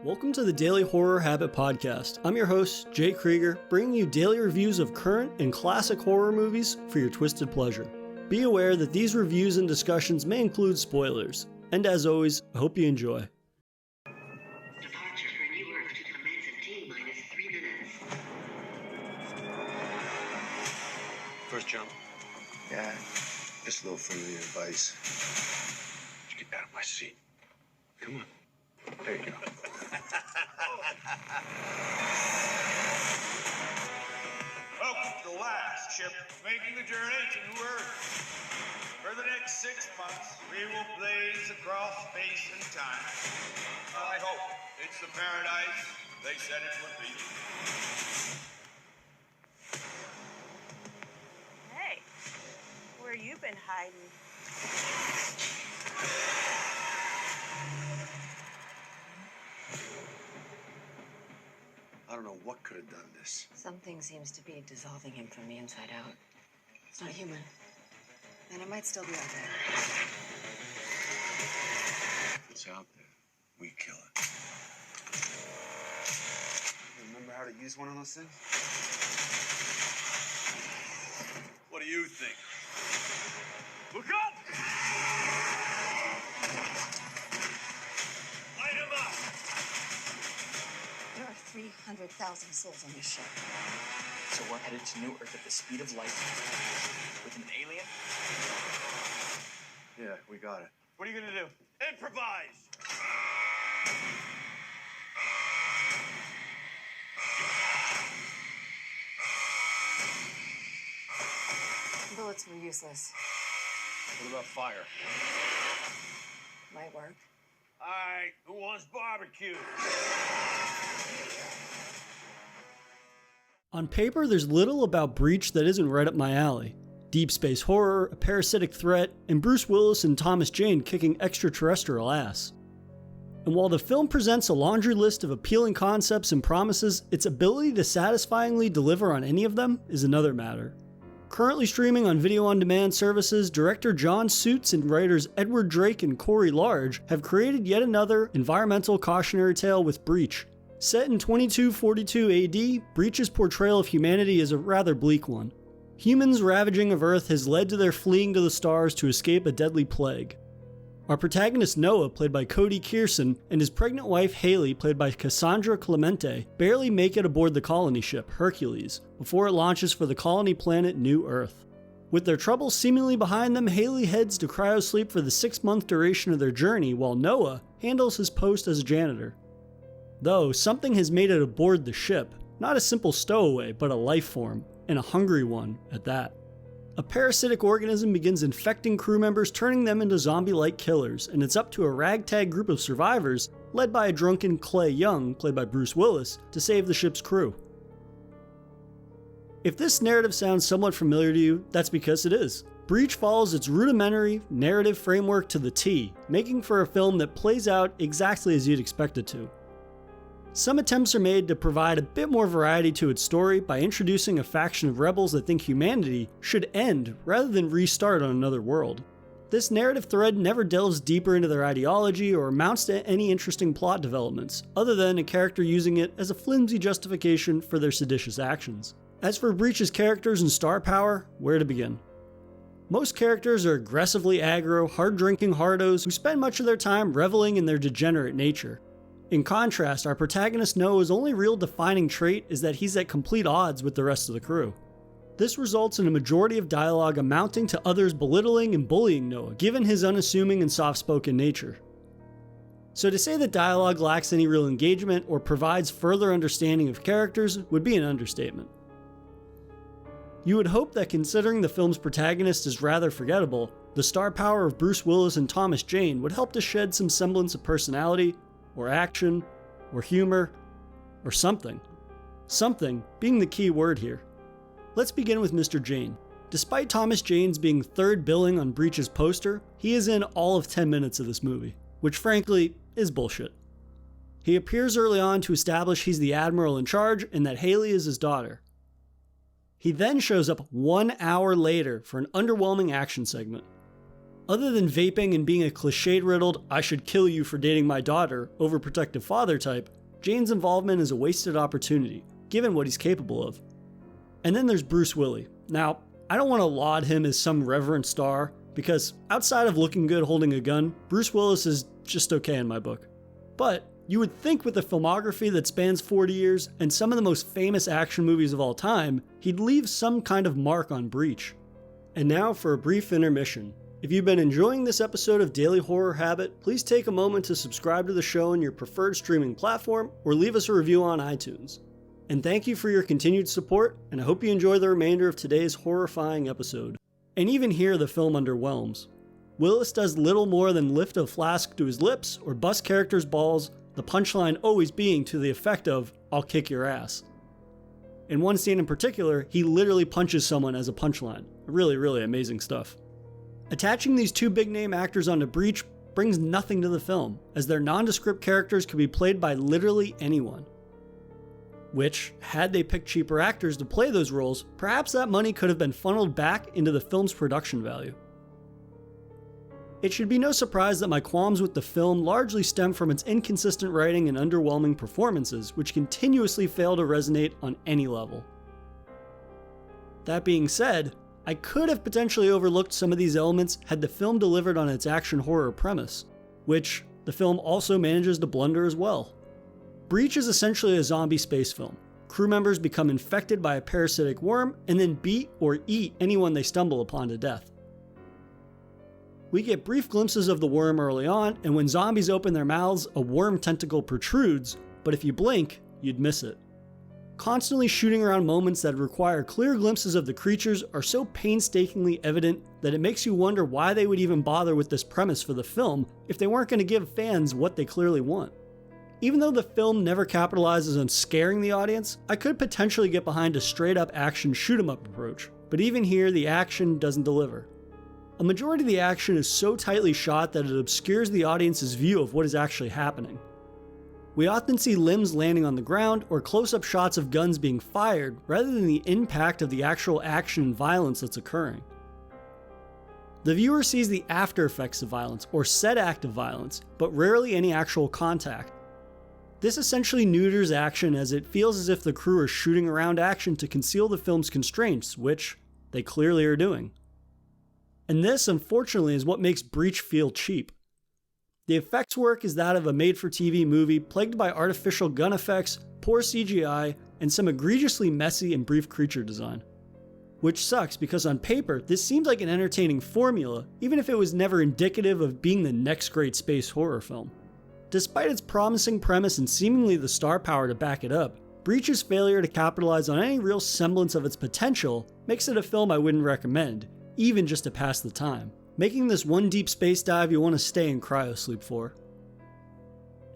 Welcome to the Daily Horror Habit Podcast. I'm your host, Jay Krieger, bringing you daily reviews of current and classic horror movies for your twisted pleasure. Be aware that these reviews and discussions may include spoilers. And as always, I hope you enjoy. Departure for New Earth to commence in T-minus 3 minutes. First jump. Yeah, just a little friendly advice. Get out of my seat. Come on. There you go. Welcome to the last ship making the journey to New Earth. For the next 6 months, we will blaze across space and time. I hope it's the paradise they said it would be. Hey, where you been hiding? I don't know what could have done this. Something seems to be dissolving him from the inside out. It's not human. And it might still be out there. If it's out there, we kill it. Remember how to use one of those things? What do you think? Look up! Light him up! There are 300,000 souls on this ship. So we're headed to New Earth at the speed of light with an alien? Yeah, we got it. What are you gonna do? Improvise! Bullets were useless. What about fire? Might work. All right, who wants barbecue? On paper, there's little about Breach that isn't right up my alley. Deep space horror, a parasitic threat, and Bruce Willis and Thomas Jane kicking extraterrestrial ass. And while the film presents a laundry list of appealing concepts and promises, its ability to satisfyingly deliver on any of them is another matter. Currently streaming on video-on-demand services, director John Suits and writers Edward Drake and Corey Large have created yet another environmental cautionary tale with Breach. Set in 2242 AD, Breach's portrayal of humanity is a rather bleak one. Humans' ravaging of Earth has led to their fleeing to the stars to escape a deadly plague. Our protagonist Noah, played by Cody Kearson, and his pregnant wife Haley, played by Cassandra Clemente, barely make it aboard the colony ship, Hercules, before it launches for the colony planet New Earth. With their troubles seemingly behind them, Haley heads to cryosleep for the 6-month duration of their journey, while Noah handles his post as a janitor. Though, something has made it aboard the ship, not a simple stowaway, but a life form, and a hungry one at that. A parasitic organism begins infecting crew members, turning them into zombie-like killers, and it's up to a ragtag group of survivors, led by a drunken Clay Young, played by Bruce Willis, to save the ship's crew. If this narrative sounds somewhat familiar to you, that's because it is. Breach follows its rudimentary narrative framework to the T, making for a film that plays out exactly as you'd expect it to. Some attempts are made to provide a bit more variety to its story by introducing a faction of rebels that think humanity should end rather than restart on another world. This narrative thread never delves deeper into their ideology or amounts to any interesting plot developments, other than a character using it as a flimsy justification for their seditious actions. As for Breach's characters and star power, where to begin? Most characters are aggressively aggro, hard-drinking hardos who spend much of their time reveling in their degenerate nature. In contrast, our protagonist Noah's only real defining trait is that he's at complete odds with the rest of the crew. This results in a majority of dialogue amounting to others belittling and bullying Noah, given his unassuming and soft-spoken nature. So to say that dialogue lacks any real engagement or provides further understanding of characters would be an understatement. You would hope that considering the film's protagonist is rather forgettable, the star power of Bruce Willis and Thomas Jane would help to shed some semblance of personality, or action, or humor, or something. Something being the key word here. Let's begin with Mr. Jane. Despite Thomas Jane's being third billing on Breach's poster, he is in all of 10 minutes of this movie, which frankly is bullshit. He appears early on to establish he's the admiral in charge and that Haley is his daughter. He then shows up 1 hour later for an underwhelming action segment. Other than vaping and being a cliche-riddled, I should kill you for dating my daughter, overprotective father type, Jane's involvement is a wasted opportunity, given what he's capable of. And then there's Bruce Willis. Now, I don't want to laud him as some reverend star, because outside of looking good holding a gun, Bruce Willis is just okay in my book. But you would think with a filmography that spans 40 years and some of the most famous action movies of all time, he'd leave some kind of mark on Breach. And now for a brief intermission. If you've been enjoying this episode of Daily Horror Habit, please take a moment to subscribe to the show on your preferred streaming platform or leave us a review on iTunes. And thank you for your continued support, and I hope you enjoy the remainder of today's horrifying episode. And even here the film underwhelms. Willis does little more than lift a flask to his lips or bust characters' balls, the punchline always being to the effect of, "I'll kick your ass." In one scene in particular, he literally punches someone as a punchline. Really, really amazing stuff. Attaching these two big-name actors onto Breach brings nothing to the film, as their nondescript characters could be played by literally anyone. Which, had they picked cheaper actors to play those roles, perhaps that money could have been funneled back into the film's production value. It should be no surprise that my qualms with the film largely stem from its inconsistent writing and underwhelming performances, which continuously fail to resonate on any level. That being said, I could have potentially overlooked some of these elements had the film delivered on its action horror premise, which the film also manages to blunder as well. Breach is essentially a zombie space film. Crew members become infected by a parasitic worm and then beat or eat anyone they stumble upon to death. We get brief glimpses of the worm early on, and when zombies open their mouths, a worm tentacle protrudes, but if you blink, you'd miss it. Constantly shooting around moments that require clear glimpses of the creatures are so painstakingly evident that it makes you wonder why they would even bother with this premise for the film if they weren't going to give fans what they clearly want. Even though the film never capitalizes on scaring the audience, I could potentially get behind a straight-up action shoot-'em-up approach, but even here the action doesn't deliver. A majority of the action is so tightly shot that it obscures the audience's view of what is actually happening. We often see limbs landing on the ground or close-up shots of guns being fired rather than the impact of the actual action and violence that's occurring. The viewer sees the after effects of violence or said act of violence, but rarely any actual contact. This essentially neuters action as it feels as if the crew are shooting around action to conceal the film's constraints, which they clearly are doing. And this, unfortunately, is what makes Breach feel cheap. The effects work is that of a made-for-TV movie plagued by artificial gun effects, poor CGI, and some egregiously messy and brief creature design. Which sucks because on paper, this seems like an entertaining formula, even if it was never indicative of being the next great space horror film. Despite its promising premise and seemingly the star power to back it up, Breach's failure to capitalize on any real semblance of its potential makes it a film I wouldn't recommend, even just to pass the time, making this one deep space dive you want to stay in cryosleep for.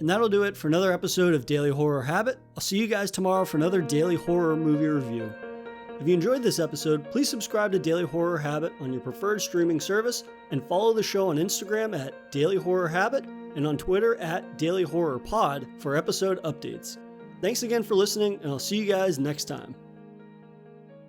And that'll do it for another episode of Daily Horror Habit. I'll see you guys tomorrow for another daily horror movie review. If you enjoyed this episode, please subscribe to Daily Horror Habit on your preferred streaming service and follow the show on Instagram at Daily Horror Habit and on Twitter at Daily Horror Pod for episode updates. Thanks again for listening, and I'll see you guys next time.